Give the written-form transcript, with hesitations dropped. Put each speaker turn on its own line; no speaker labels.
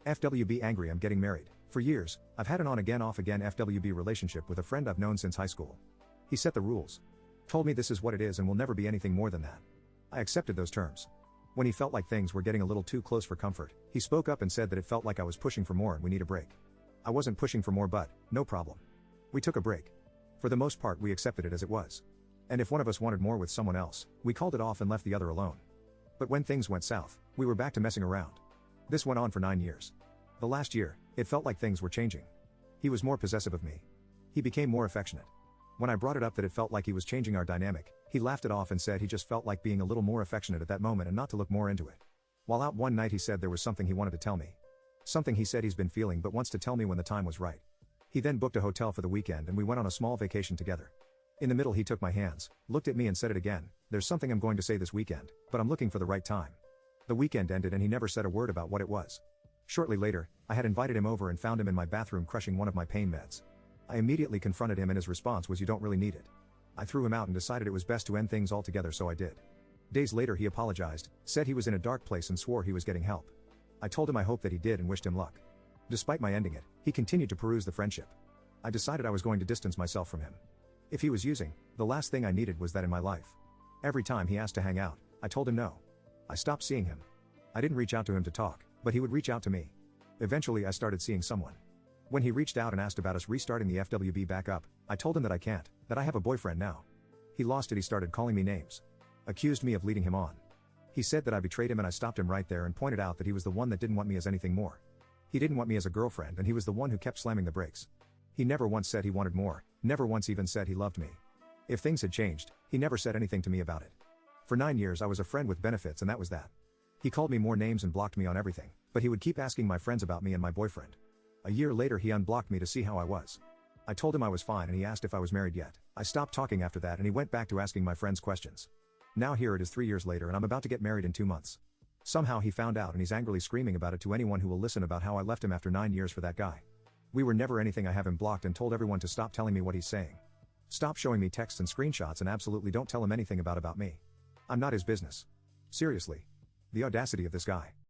FWB angry I'm getting married. For years, I've had an on-again off-again FWB relationship with a friend I've known since high school. He set the rules. Told me this is what it is and will never be anything more than that. I accepted those terms. When he felt like things were getting a little too close for comfort, he spoke up and said that it felt like I was pushing for more and we need a break. I wasn't pushing for more but, no problem. We took a break. For the most part we accepted it as it was. And if one of us wanted more with someone else, we called it off and left the other alone. But when things went south, we were back to messing around. This went on for 9 years. The last year, it felt like things were changing. He was more possessive of me. He became more affectionate. When I brought it up that it felt like he was changing our dynamic, he laughed it off and said he just felt like being a little more affectionate at that moment and not to look more into it. While out one night he said there was something he wanted to tell me. Something he said he's been feeling but wants to tell me when the time was right. He then booked a hotel for the weekend and we went on a small vacation together. In the middle he took my hands, looked at me and said it again, "There's something I'm going to say this weekend, but I'm looking for the right time." The weekend ended and he never said a word about what it was. Shortly later, I had invited him over and found him in my bathroom crushing one of my pain meds. I immediately confronted him and his response was, "You don't really need it." I threw him out and decided it was best to end things altogether, so I did. Days later he apologized, said he was in a dark place and swore he was getting help. I told him I hoped that he did and wished him luck. Despite my ending it, he continued to peruse the friendship. I decided I was going to distance myself from him. If he was using, the last thing I needed was that in my life. Every time he asked to hang out, I told him no. I stopped seeing him. I didn't reach out to him to talk, but he would reach out to me. Eventually I started seeing someone. When he reached out and asked about us restarting the FWB back up, I told him that I can't, that I have a boyfriend now. He lost it. He started calling me names. Accused me of leading him on. He said that I betrayed him and I stopped him right there and pointed out that he was the one that didn't want me as anything more. He didn't want me as a girlfriend and he was the one who kept slamming the brakes. He never once said he wanted more, never once even said he loved me. If things had changed, he never said anything to me about it. For 9 years I was a friend with benefits and that was that. He called me more names and blocked me on everything, but he would keep asking my friends about me and my boyfriend. A year later he unblocked me to see how I was. I told him I was fine and he asked if I was married yet. I stopped talking after that and he went back to asking my friends questions. Now here it is 3 years later and I'm about to get married in 2 months. Somehow he found out and he's angrily screaming about it to anyone who will listen about how I left him after 9 years for that guy. We were never anything. I have him blocked and told everyone to stop telling me what he's saying. Stop showing me texts and screenshots and absolutely don't tell him anything about me. I'm not his business. Seriously. The audacity of this guy.